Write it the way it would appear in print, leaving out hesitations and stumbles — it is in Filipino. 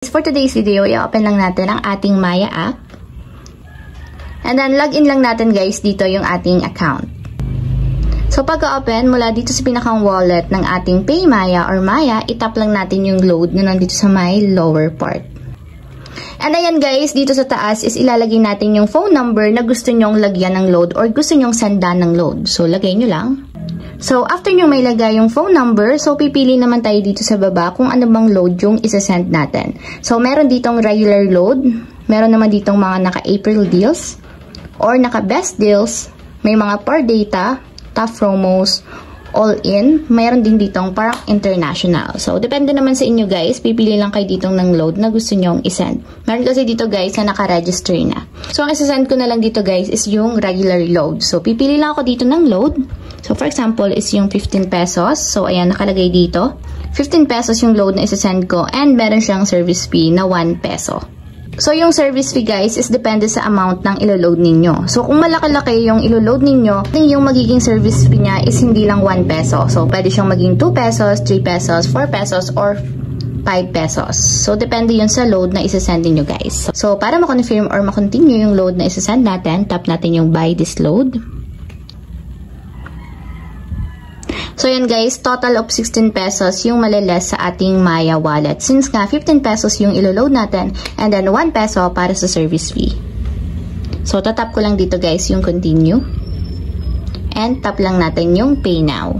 For today's video, i-open lang natin ang ating Maya app. And then, login lang natin guys dito yung ating account. So, pagka-open, mula dito sa pinakang wallet ng ating PayMaya or Maya, itap lang natin yung load na nandito sa may lower part. And ayan guys, dito sa taas is ilalagay natin yung phone number na gusto nyong lagyan ng load or gusto nyong sendan ng load. So, lagay nyo lang. So, after nyo may lagay yung phone number, so pipili naman tayo dito sa baba kung ano bang load yung isasend natin. So, meron ditong regular load, meron naman ditong mga naka-April deals, or naka-best deals, may mga per data, top promos, all-in, mayroon din ditong parang international. So, depende naman sa inyo guys, pipili lang kayo ditong ng load na gusto nyong isend. Meron kasi dito guys na naka-register na. So, ang isasend ko na lang dito guys is yung regular load. So, pipili lang ako dito ng load. So, for example, is yung 15 pesos. So, ayan, nakalagay dito. 15 pesos yung load na isasend ko and meron siyang service fee na 1 peso. So, yung service fee guys is depende sa amount ng ilo-load ninyo. So, kung malaki-laki yung ilo-load ninyo, yung magiging service fee niya is hindi lang 1 peso. So, pwede siyang maging 2 pesos, 3 pesos, 4 pesos, or 5 pesos. So, depende yun sa load na isasend niyo guys. So, para ma-confirm or ma-continue yung load na isasend natin, tap natin yung buy this load. So, yan guys, total of 16 pesos yung maliles sa ating Maya wallet. Since nga, 15 pesos yung ilo-load natin and then 1 peso para sa service fee. So, tatap ko lang dito guys yung continue. And tap lang natin yung pay now.